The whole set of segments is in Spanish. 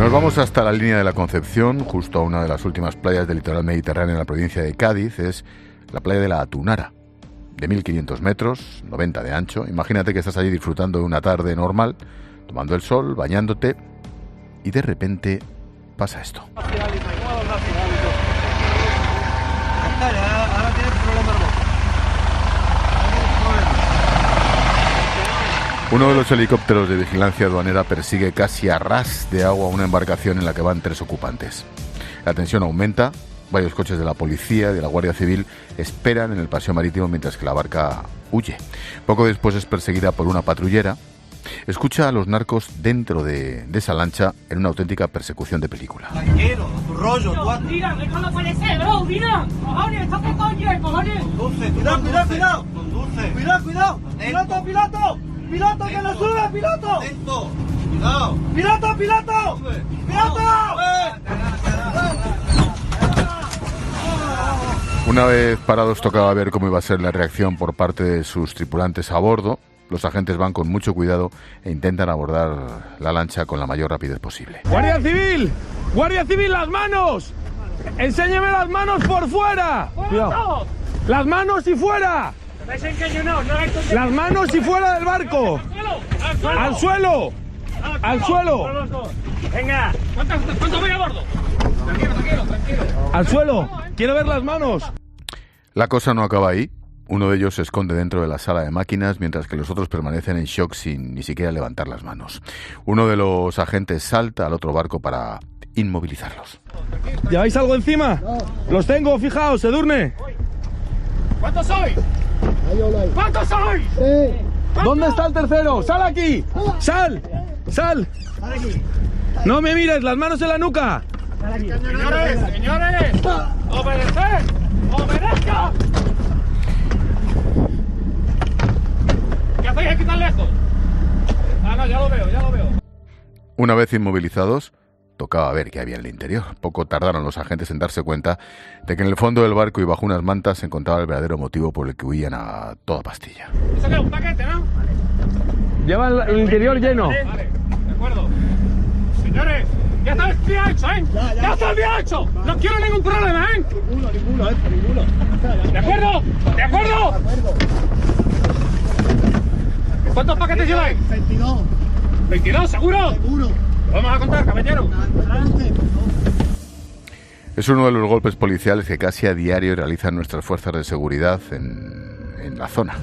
Nos vamos hasta la línea de la Concepción, justo a una de las últimas playas del litoral mediterráneo en la provincia de Cádiz. Es la playa de la Atunara, de 1.500 metros, 90 de ancho. Imagínate que estás allí disfrutando de una tarde normal, tomando el sol, bañándote, y de repente pasa esto. Uno de los helicópteros de vigilancia aduanera persigue casi a ras de agua una embarcación en la que van 3 ocupantes. La tensión aumenta, varios coches de la policía y de la Guardia Civil esperan en el paseo marítimo mientras que la barca huye. Poco después es perseguida por una patrullera. Escucha a los narcos dentro de esa lancha en una auténtica persecución de película. Tranquilo, tu rollo, tú... Mira, esto no puede ser, bro, mira. Cojones, ¿esto qué coño es, cojones? Conduce, cuidado. Conduce. Cuidado. Piloto. Piloto, que lo sube, piloto. Atento. Cuidado. Piloto. Una vez parados tocaba ver cómo iba a ser la reacción por parte de sus tripulantes a bordo. Los agentes van con mucho cuidado e intentan abordar la lancha con la mayor rapidez posible. ¡Guardia Civil, las manos! ¡Enséñeme las manos por fuera! Cuidado. ¡Las manos y fuera! ¡Las manos y fuera del barco! ¡Al suelo! Venga, ¿cuánto voy a bordo? Tranquilo. ¡Al suelo! ¡Quiero ver las manos! La cosa no acaba ahí. Uno de ellos se esconde dentro de la sala de máquinas, mientras que los otros permanecen en shock sin ni siquiera levantar las manos. Uno de los agentes salta al otro barco para inmovilizarlos. ¿Lleváis algo encima? No. Los tengo, fijaos, Edurne. ¿Cuántos sois? Sí. ¿Dónde está el tercero? ¡Sal aquí! ¡Sal! No me mires, las manos en la nuca. Señores, obedezca. ¿Qué hacéis aquí tan lejos? No, ya lo veo. Una vez inmovilizados, tocaba ver qué había en el interior. Poco tardaron los agentes en darse cuenta de que en el fondo del barco y bajo unas mantas se encontraba el verdadero motivo por el que huían a toda pastilla. ¿Eso qué es? ¿Un paquete, no? Lleva el interior lleno. Vale, de acuerdo. Señores, ya está el día hecho, ¿eh? ¡Ya está el día hecho! ¡No quiero ningún problema, ¿eh? Ninguno. ¿De acuerdo? ¿Cuántos paquetes lleváis? 22. ¿22, seguro? Seguro. Vamos a contar, caballero. Es uno de los golpes policiales que casi a diario realizan nuestras fuerzas de seguridad en la zona.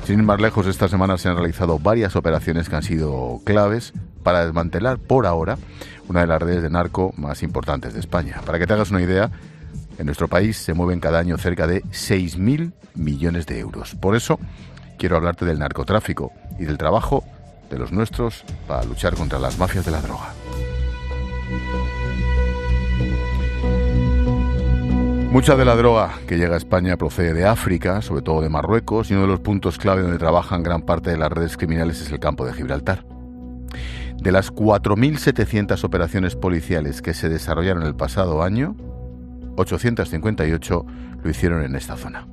Sin ir más lejos, esta semana se han realizado varias operaciones que han sido claves para desmantelar por ahora una de las redes de narco más importantes de España. Para que te hagas una idea, en nuestro país se mueven cada año cerca de 6.000 millones de euros. Por eso quiero hablarte del narcotráfico y del trabajo de los nuestros para luchar contra las mafias de la droga. Mucha de la droga que llega a España procede de África, sobre todo de Marruecos, y uno de los puntos clave donde trabajan gran parte de las redes criminales es el campo de Gibraltar. De las 4.700 operaciones policiales que se desarrollaron el pasado año, 858 lo hicieron en esta zona.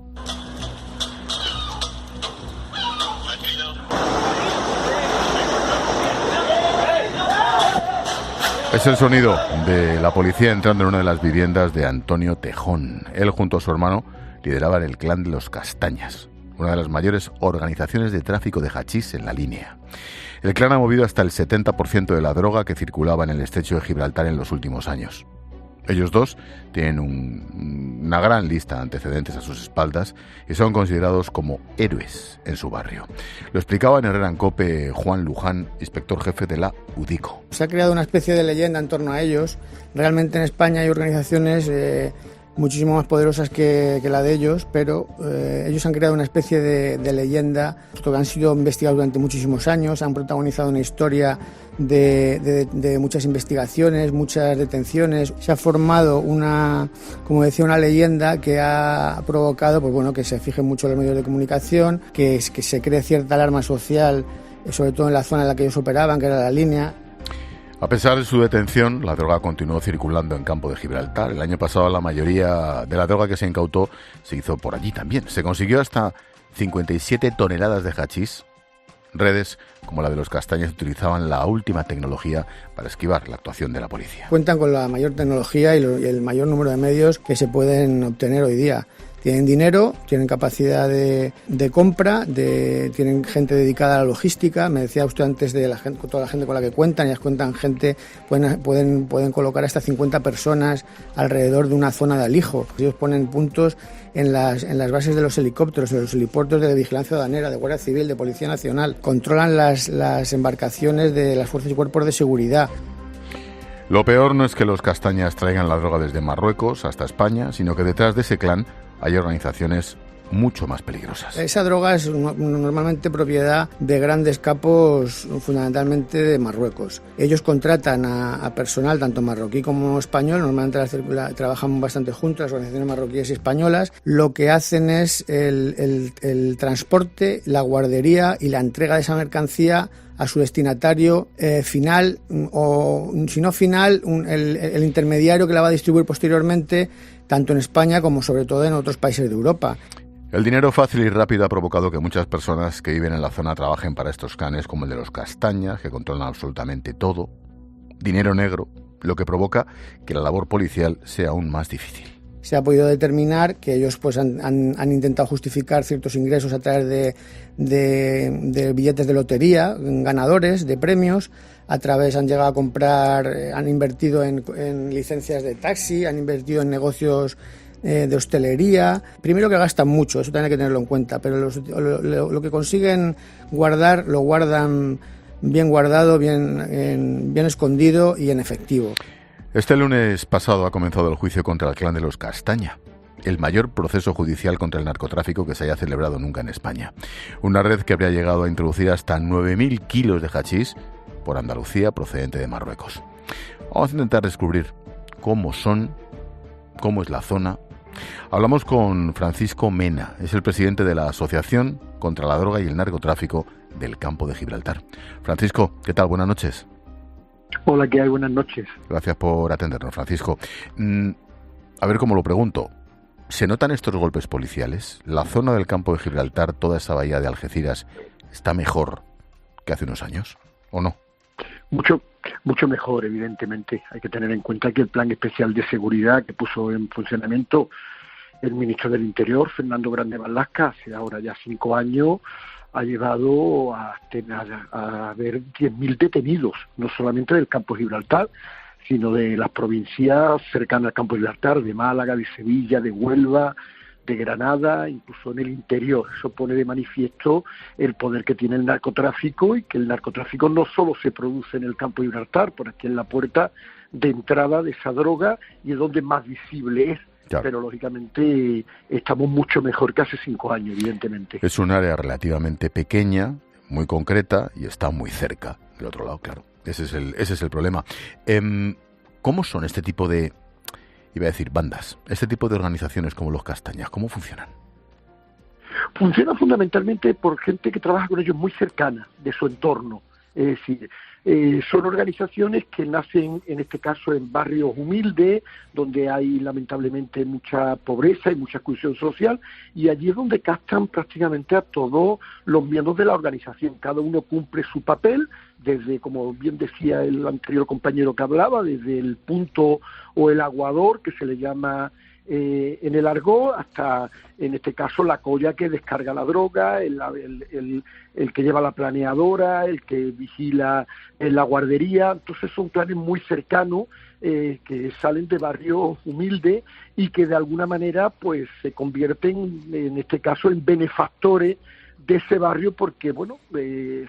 Es el sonido de la policía entrando en una de las viviendas de Antonio Tejón. Él, junto a su hermano, lideraban el clan de los Castañas, una de las mayores organizaciones de tráfico de hachís en la línea. El clan ha movido hasta el 70% de la droga que circulaba en el estrecho de Gibraltar en los últimos años. Ellos dos tienen una gran lista de antecedentes a sus espaldas y son considerados como héroes en su barrio. Lo explicaba en Herrera en COPE Juan Luján, inspector jefe de la UDICO. Se ha creado una especie de leyenda en torno a ellos. Realmente en España hay organizaciones muchísimo más poderosas que la de ellos, pero ellos han creado una especie de leyenda, que han sido investigados durante muchísimos años, han protagonizado una historia de muchas investigaciones, muchas detenciones. Se ha formado una leyenda que ha provocado que se fijen mucho en los medios de comunicación, que se cree cierta alarma social, sobre todo en la zona en la que ellos operaban, que era la línea. A pesar de su detención, la droga continuó circulando en campo de Gibraltar. El año pasado la mayoría de la droga que se incautó se hizo por allí también. Se consiguió hasta 57 toneladas de hachís, Redes como la de los Castañas utilizaban la última tecnología para esquivar la actuación de la policía. Cuentan con la mayor tecnología y el mayor número de medios que se pueden obtener hoy día. Tienen dinero, tienen capacidad de compra, tienen gente dedicada a la logística. Me decía usted antes de la gente, toda la gente con la que cuentan, ellas cuentan gente, pueden colocar hasta 50 personas alrededor de una zona de alijo. Ellos ponen puntos en las bases de los helicópteros, en los helipuertos de vigilancia aduanera, de Guardia Civil, de Policía Nacional. Controlan las embarcaciones de las fuerzas y cuerpos de seguridad. Lo peor no es que los Castañas traigan la droga desde Marruecos hasta España, sino que detrás de ese clan hay organizaciones mucho más peligrosas. Esa droga es normalmente propiedad de grandes capos, fundamentalmente de Marruecos. Ellos contratan a personal, tanto marroquí como español, normalmente trabajan bastante juntos, las organizaciones marroquíes y españolas. Lo que hacen es el transporte, la guardería y la entrega de esa mercancía a su destinatario final, o si no final, el intermediario que la va a distribuir posteriormente, tanto en España como sobre todo en otros países de Europa. El dinero fácil y rápido ha provocado que muchas personas que viven en la zona trabajen para estos clanes como el de los Castañas, que controlan absolutamente todo. Dinero negro, lo que provoca que la labor policial sea aún más difícil. Se ha podido determinar que ellos pues han intentado justificar ciertos ingresos a través de billetes de lotería, ganadores de premios. Han llegado a comprar, han invertido en licencias de taxi, han invertido en negocios de hostelería. Primero que gastan mucho, eso también hay que tenerlo en cuenta, pero lo que consiguen guardar, lo guardan bien guardado, bien escondido y en efectivo. Este lunes pasado ha comenzado el juicio contra el clan de los Castaña, el mayor proceso judicial contra el narcotráfico que se haya celebrado nunca en España. Una red que habría llegado a introducir hasta 9.000 kilos de hachís por Andalucía procedente de Marruecos. Vamos a intentar descubrir cómo es la zona. Hablamos con Francisco Mena, es el presidente de la Asociación contra la Droga y el Narcotráfico del Campo de Gibraltar. Francisco, ¿qué tal? Buenas noches. Hola, ¿qué hay? Buenas noches. Gracias por atendernos, Francisco. A ver cómo lo pregunto. ¿Se notan estos golpes policiales? ¿La zona del Campo de Gibraltar, toda esa bahía de Algeciras, está mejor que hace unos años o no? Mucho mejor, evidentemente. Hay que tener en cuenta que el plan especial de seguridad que puso en funcionamiento el ministro del Interior, Fernando Grande Marlaska, hace ahora ya 5 años, ha llevado a haber 10.000 detenidos, no solamente del Campo de Gibraltar, sino de las provincias cercanas al Campo de Gibraltar, de Málaga, de Sevilla, de Huelva, de Granada, incluso en el interior. Eso pone de manifiesto el poder que tiene el narcotráfico y que el narcotráfico no solo se produce en el Campo de Gibraltar, por aquí en la puerta de entrada de esa droga y es donde más visible es. Claro. Pero lógicamente estamos mucho mejor que hace 5 años, evidentemente. Es un área relativamente pequeña, muy concreta y está muy cerca del otro lado, claro. Ese es el problema. ¿Cómo son este tipo de, iba a decir, bandas, este tipo de organizaciones como los Castañas? ¿Cómo funcionan? Funcionan fundamentalmente por gente que trabaja con ellos muy cercana de su entorno. Es decir, son organizaciones que nacen, en este caso, en barrios humildes, donde hay lamentablemente mucha pobreza y mucha exclusión social, y allí es donde captan prácticamente a todos los miembros de la organización. Cada uno cumple su papel, desde, como bien decía el anterior compañero que hablaba, desde el punto o el aguador, que se le llama en el argot, hasta, en este caso, la colla que descarga la droga, el que lleva la planeadora, el que vigila la guardería. Entonces son clanes muy cercanos que salen de barrios humildes y que de alguna manera pues se convierten, en este caso, en benefactores de ese barrio, porque bueno,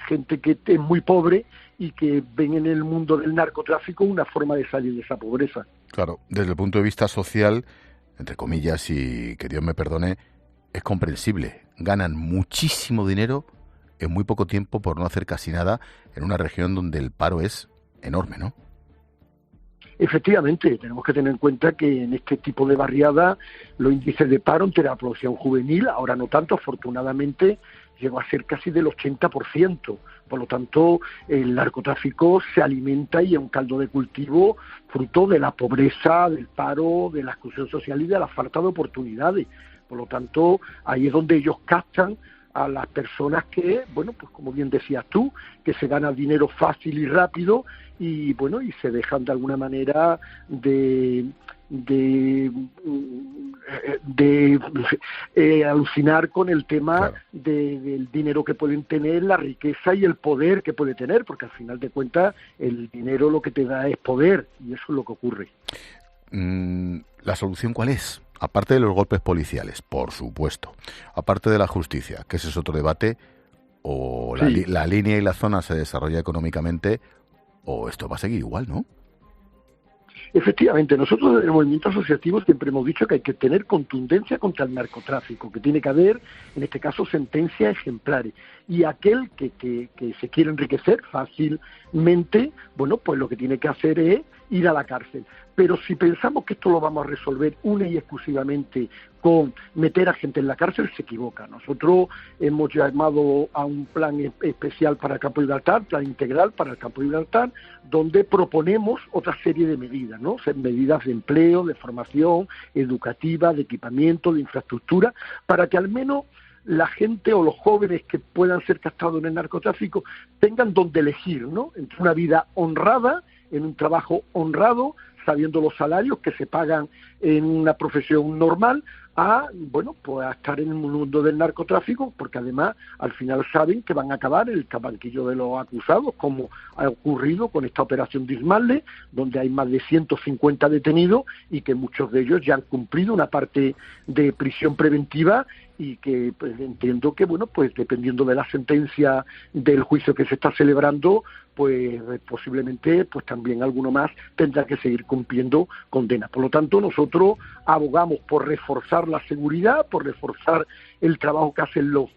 gente que es muy pobre y que ven en el mundo del narcotráfico una forma de salir de esa pobreza. Claro, desde el punto de vista social, entre comillas, y que Dios me perdone, es comprensible. Ganan muchísimo dinero en muy poco tiempo por no hacer casi nada en una región donde el paro es enorme, ¿no? Efectivamente, tenemos que tener en cuenta que en este tipo de barriada los índices de paro entre la población juvenil, ahora no tanto, afortunadamente, llegó a ser casi del 80%. Por lo tanto, el narcotráfico se alimenta y es un caldo de cultivo fruto de la pobreza, del paro, de la exclusión social y de la falta de oportunidades. Por lo tanto, ahí es donde ellos captan a las personas que, bueno, pues como bien decías tú, que se gana dinero fácil y rápido y, bueno, y se dejan de alguna manera de alucinar con el tema, claro, del dinero que pueden tener, la riqueza y el poder que puede tener, porque al final de cuentas el dinero lo que te da es poder, y eso es lo que ocurre. ¿La solución cuál es? Aparte de los golpes policiales, por supuesto, aparte de la justicia, que ese es otro debate, o sí, la línea y la zona se desarrolla económicamente, o esto va a seguir igual, ¿no? Efectivamente, nosotros en el movimiento asociativo siempre hemos dicho que hay que tener contundencia contra el narcotráfico, que tiene que haber, en este caso, sentencias ejemplares. Y aquel que se quiere enriquecer fácilmente, bueno, pues lo que tiene que hacer es ir a la cárcel. Pero si pensamos que esto lo vamos a resolver única y exclusivamente con meter a gente en la cárcel, se equivoca. Nosotros hemos llamado a un plan especial para el Campo de Gibraltar, plan integral para el Campo de Gibraltar, donde proponemos otra serie de medidas, ¿no? Medidas de empleo, de formación educativa, de equipamiento, de infraestructura, para que al menos la gente o los jóvenes que puedan ser captados en el narcotráfico tengan donde elegir, ¿no? Entre una vida honrada, en un trabajo honrado, sabiendo los salarios que se pagan en una profesión normal, a, bueno, pues a estar en el mundo del narcotráfico, porque además al final saben que van a acabar en el banquillo de los acusados, como ha ocurrido con esta operación de Ismael, donde hay más de 150 detenidos y que muchos de ellos ya han cumplido una parte de prisión preventiva y que pues, entiendo que, bueno, pues dependiendo de la sentencia del juicio que se está celebrando, pues posiblemente pues también alguno más tendrá que seguir cumpliendo condena. Por lo tanto, nosotros abogamos por reforzar la seguridad, por reforzar el trabajo que hacen los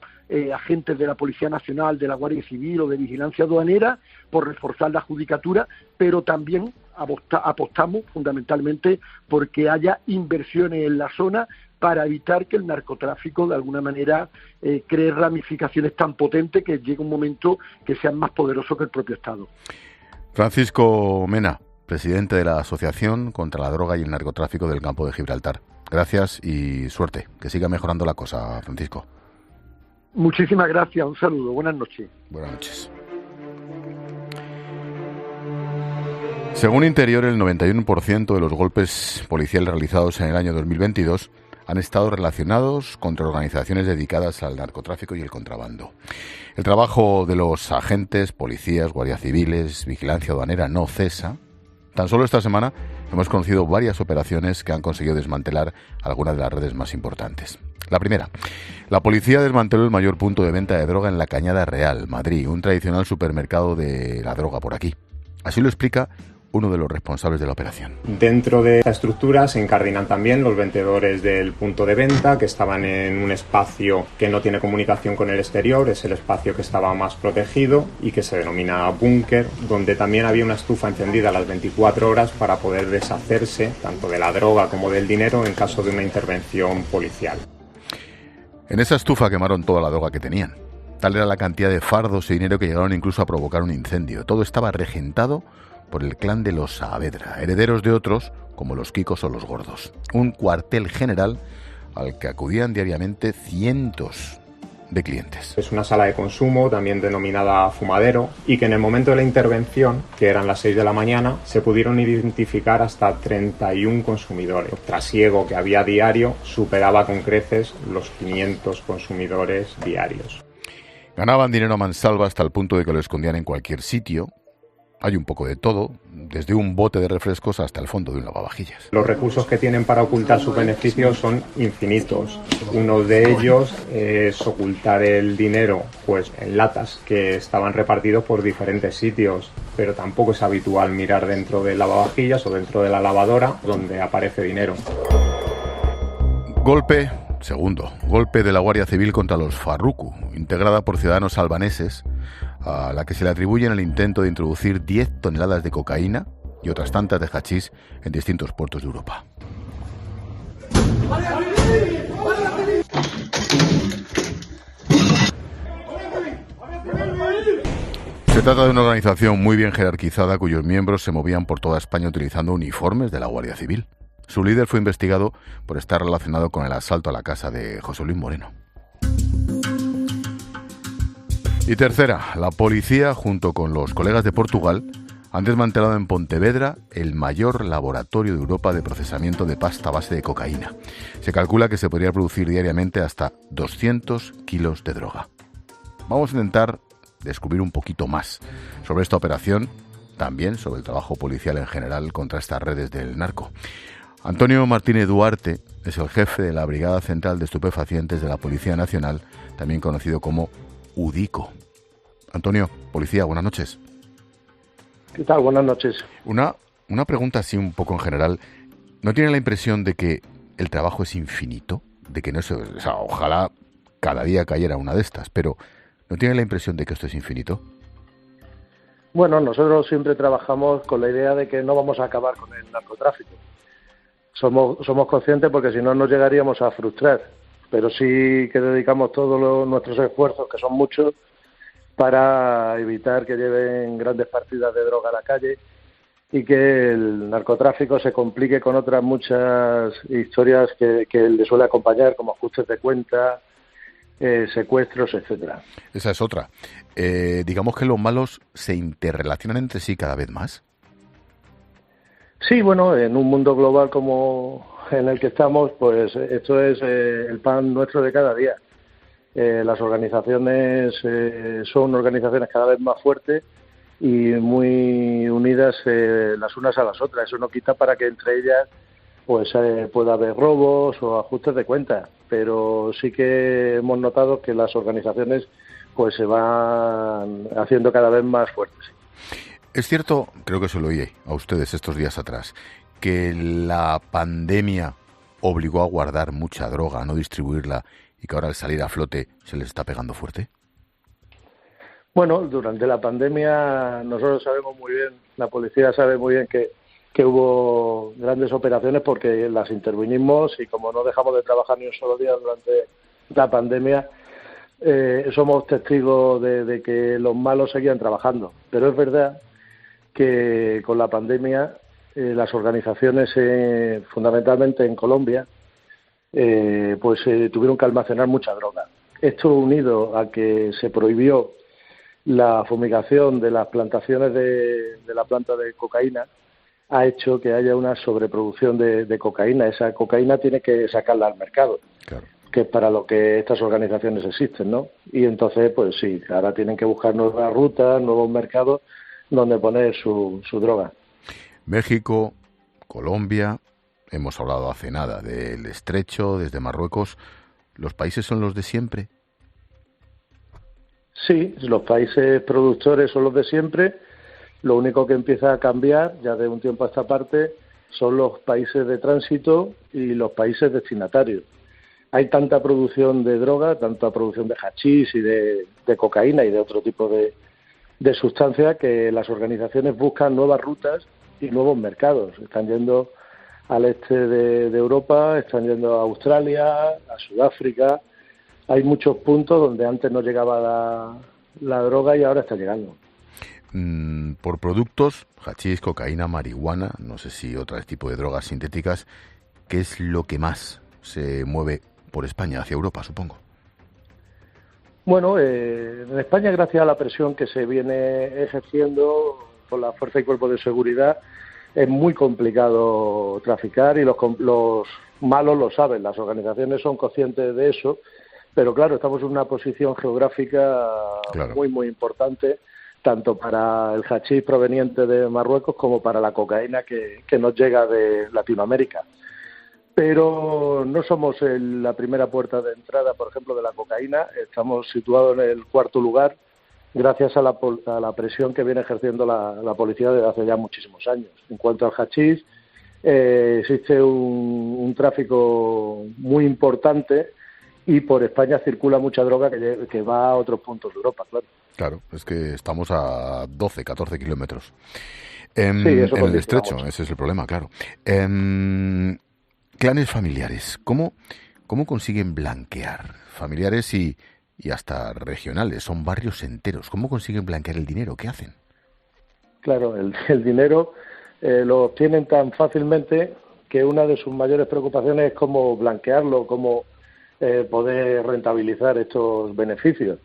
agentes de la Policía Nacional, de la Guardia Civil o de Vigilancia Aduanera, por reforzar la judicatura, pero también apostamos fundamentalmente porque haya inversiones en la zona para evitar que el narcotráfico de alguna manera cree ramificaciones tan potentes que llegue un momento que sean más poderosos que el propio Estado. Francisco Mena, presidente de la Asociación contra la Droga y el Narcotráfico del Campo de Gibraltar. Gracias y suerte. Que siga mejorando la cosa, Francisco. Muchísimas gracias. Un saludo. Buenas noches. Buenas noches. Según Interior, el 91% de los golpes policiales realizados en el año 2022 han estado relacionados contra organizaciones dedicadas al narcotráfico y el contrabando. El trabajo de los agentes, policías, guardias civiles, vigilancia aduanera no cesa. Tan solo esta semana hemos conocido varias operaciones que han conseguido desmantelar algunas de las redes más importantes. La primera, la policía desmanteló el mayor punto de venta de droga en la Cañada Real, Madrid, un tradicional supermercado de la droga por aquí. Así lo explica uno de los responsables de la operación. Dentro de esta estructura se encardinan también los vendedores del punto de venta, que estaban en un espacio que no tiene comunicación con el exterior, es el espacio que estaba más protegido y que se denomina búnker, donde también había una estufa encendida a las 24 horas para poder deshacerse tanto de la droga como del dinero en caso de una intervención policial. En esa estufa quemaron toda la droga que tenían. Tal era la cantidad de fardos y dinero que llegaron incluso a provocar un incendio. Todo estaba regentado por el clan de los Saavedra, herederos de otros como los Kikos o los Gordos. Un cuartel general al que acudían diariamente cientos de clientes. Es una sala de consumo, también denominada fumadero, y que en el momento de la intervención, que eran las 6 de la mañana, se pudieron identificar hasta 31 consumidores. El trasiego que había diario superaba con creces los 500 consumidores diarios. Ganaban dinero a mansalva hasta el punto de que lo escondían en cualquier sitio. Hay un poco de todo, desde un bote de refrescos hasta el fondo de un lavavajillas. Los recursos que tienen para ocultar sus beneficios son infinitos. Uno de ellos es ocultar el dinero pues en latas que estaban repartidos por diferentes sitios, pero tampoco es habitual mirar dentro del lavavajillas o dentro de la lavadora donde aparece dinero. Segundo golpe de la Guardia Civil contra los Farruku, integrada por ciudadanos albaneses, a la que se le atribuyen el intento de introducir 10 toneladas de cocaína y otras tantas de hachís en distintos puertos de Europa. Se trata de una organización muy bien jerarquizada cuyos miembros se movían por toda España utilizando uniformes de la Guardia Civil. Su líder fue investigado por estar relacionado con el asalto a la casa de José Luis Moreno. Y tercera, la policía, junto con los colegas de Portugal, han desmantelado en Pontevedra el mayor laboratorio de Europa de procesamiento de pasta a base de cocaína. Se calcula que se podría producir diariamente hasta 200 kilos de droga. Vamos a intentar descubrir un poquito más sobre esta operación, también sobre el trabajo policial en general contra estas redes del narco. Antonio Martínez Duarte es el jefe de la Brigada Central de Estupefacientes de la Policía Nacional, también conocido como UDICO. Antonio, policía, buenas noches. ¿Qué tal? Buenas noches. Una pregunta así un poco en general. ¿No tiene la impresión de que el trabajo es infinito? De que no se, o sea, ojalá cada día cayera una de estas, pero ¿no tiene la impresión de que esto es infinito? Bueno, nosotros siempre trabajamos con la idea de que no vamos a acabar con el narcotráfico. Somos conscientes porque si no nos llegaríamos a frustrar, pero sí que dedicamos todos nuestros esfuerzos, que son muchos, para evitar que lleven grandes partidas de droga a la calle y que el narcotráfico se complique con otras muchas historias que le suele acompañar, como ajustes de cuenta, secuestros, etcétera. Esa es otra. Digamos que los malos se interrelacionan entre sí cada vez más. Sí, bueno, en un mundo global como en el que estamos, pues esto es el pan nuestro de cada día. Las organizaciones son organizaciones cada vez más fuertes y muy unidas las unas a las otras. Eso no quita para que entre ellas pues pueda haber robos o ajustes de cuentas, pero sí que hemos notado que las organizaciones pues se van haciendo cada vez más fuertes. Es cierto, creo que se lo oí a ustedes estos días atrás, que la pandemia obligó a guardar mucha droga, a no distribuirla, y que ahora al salir a flote se les está pegando fuerte. Bueno, durante la pandemia nosotros sabemos muy bien, la policía sabe muy bien que hubo grandes operaciones porque las intervinimos y como no dejamos de trabajar ni un solo día durante la pandemia, somos testigos de que los malos seguían trabajando. Pero es verdad que con la pandemia las organizaciones, fundamentalmente en Colombia, tuvieron que almacenar mucha droga. Esto unido a que se prohibió la fumigación de las plantaciones de la planta de cocaína ha hecho que haya una sobreproducción de cocaína. Esa cocaína tiene que sacarla al mercado, claro, que es para lo que estas organizaciones existen, ¿no? Y entonces, pues sí, ahora tienen que buscar nuevas rutas, nuevos mercados donde poner su droga. México, Colombia, hemos hablado hace nada del Estrecho, desde Marruecos. ¿Los países son los de siempre? Sí, los países productores son los de siempre. Lo único que empieza a cambiar, ya de un tiempo a esta parte, son los países de tránsito y los países destinatarios. Hay tanta producción de droga, tanta producción de hachís y de cocaína y de otro tipo de sustancias que las organizaciones buscan nuevas rutas y nuevos mercados. Están yendo al este de Europa, están yendo a Australia, a Sudáfrica. Hay muchos puntos donde antes no llegaba la droga y ahora está llegando. Por productos, hachís, cocaína, marihuana, no sé si otro tipo de drogas sintéticas, ¿qué es lo que más se mueve por España, hacia Europa, supongo? Bueno, en España, gracias a la presión que se viene ejerciendo por la Fuerza y Cuerpo de Seguridad, es muy complicado traficar y los malos lo saben. Las organizaciones son conscientes de eso, pero claro, estamos en una posición geográfica muy, muy importante, tanto para el hachís proveniente de Marruecos como para la cocaína que nos llega de Latinoamérica. Pero no somos la primera puerta de entrada, por ejemplo, de la cocaína. Estamos situados en el cuarto lugar gracias a la presión que viene ejerciendo la policía desde hace ya muchísimos años. En cuanto al hachís, existe un tráfico muy importante y por España circula mucha droga que va a otros puntos de Europa, claro. Claro, es que estamos a 12, 14 kilómetros. Sí, eso en el Estrecho, ese es el problema, claro. Clanes familiares, ¿cómo consiguen blanquear? Familiares y hasta regionales, son barrios enteros. ¿Cómo consiguen blanquear el dinero? ¿Qué hacen? Claro, el dinero lo obtienen tan fácilmente que una de sus mayores preocupaciones es cómo blanquearlo, cómo poder rentabilizar estos beneficios.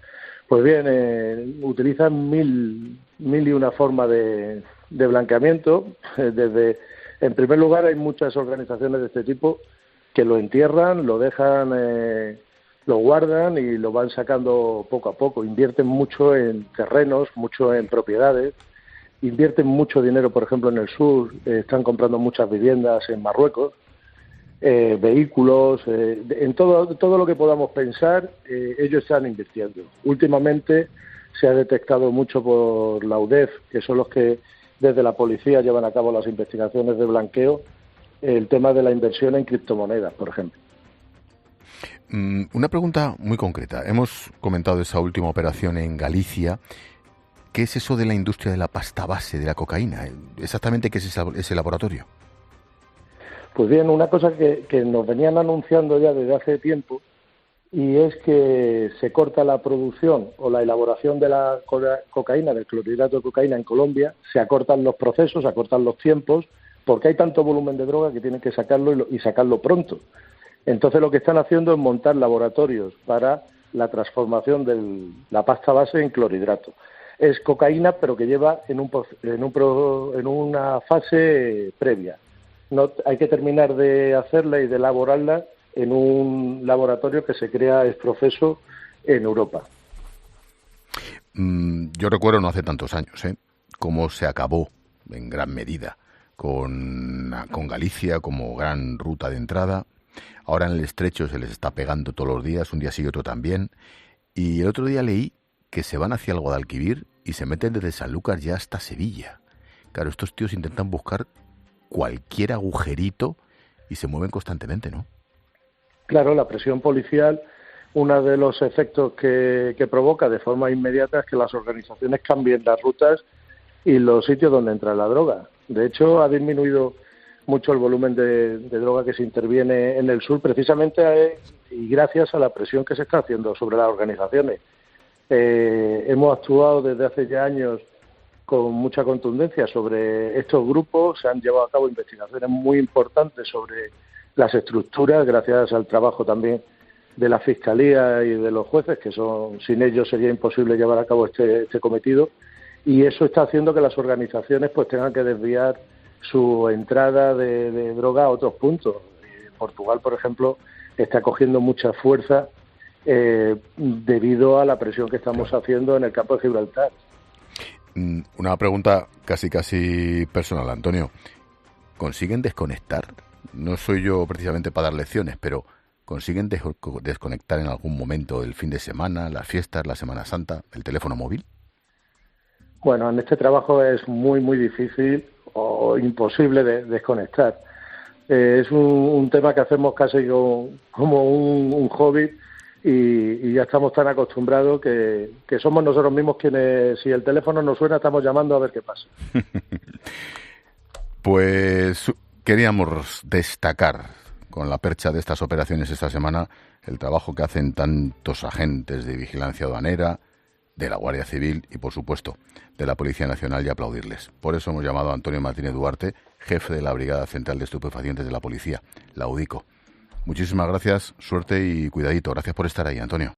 Pues bien, utilizan mil y una formas de blanqueamiento. En primer lugar, hay muchas organizaciones de este tipo que lo entierran, lo dejan, lo guardan y lo van sacando poco a poco. Invierten mucho en terrenos, mucho en propiedades, invierten mucho dinero, por ejemplo, en el sur, están comprando muchas viviendas en Marruecos, vehículos, en todo lo que podamos pensar, ellos están invirtiendo. Últimamente se ha detectado mucho por la UDEF, que son los que desde la policía llevan a cabo las investigaciones de blanqueo, el tema de la inversión en criptomonedas, por ejemplo. Una pregunta muy concreta. Hemos comentado esa última operación en Galicia. ¿Qué es eso de la industria de la pasta base de la cocaína? Exactamente, ¿qué es ese laboratorio? Pues bien, una cosa que nos venían anunciando ya desde hace tiempo, y es que se corta la producción o la elaboración de la cocaína, del clorhidrato de cocaína en Colombia, se acortan los procesos, se acortan los tiempos, porque hay tanto volumen de droga que tienen que sacarlo y sacarlo pronto. Entonces lo que están haciendo es montar laboratorios para la transformación de la pasta base en clorhidrato. Es cocaína, pero que lleva en una fase previa. No, hay que terminar de hacerla y de elaborarla en un laboratorio que se crea ex profeso en Europa. Yo recuerdo no hace tantos años, cómo se acabó en gran medida con Galicia como gran ruta de entrada. Ahora en el estrecho se les está pegando todos los días, un día sí y otro también. Y el otro día leí que se van hacia el Guadalquivir y se meten desde Sanlúcar ya hasta Sevilla. Claro, estos tíos intentan buscar cualquier agujerito y se mueven constantemente, ¿no? Claro, la presión policial, uno de los efectos que provoca de forma inmediata es que las organizaciones cambien las rutas y los sitios donde entra la droga. De hecho, ha disminuido mucho el volumen de droga que se interviene en el sur, precisamente y gracias a la presión que se está haciendo sobre las organizaciones. Hemos actuado desde hace ya años con mucha contundencia sobre estos grupos, se han llevado a cabo investigaciones muy importantes sobre las estructuras, gracias al trabajo también de la Fiscalía y de los jueces, que sin ellos sería imposible llevar a cabo este cometido, y eso está haciendo que las organizaciones pues tengan que desviar su entrada de droga a otros puntos. Portugal, por ejemplo, está cogiendo mucha fuerza debido a la presión que estamos haciendo en el campo de Gibraltar. Una pregunta casi personal, Antonio. ¿Consiguen desconectar? No soy yo precisamente para dar lecciones, pero ¿consiguen desconectar en algún momento el fin de semana, las fiestas, la Semana Santa, el teléfono móvil? Bueno, en este trabajo es muy, muy difícil o imposible de desconectar. Es un tema que hacemos casi como un hobby y ya estamos tan acostumbrados que somos nosotros mismos quienes, si el teléfono no suena, estamos llamando a ver qué pasa. Pues queríamos destacar con la percha de estas operaciones esta semana el trabajo que hacen tantos agentes de vigilancia aduanera, de la Guardia Civil y, por supuesto, de la Policía Nacional y aplaudirles. Por eso hemos llamado a Antonio Martínez Duarte, jefe de la Brigada Central de Estupefacientes de la Policía, la UDICO. Muchísimas gracias, suerte y cuidadito. Gracias por estar ahí, Antonio.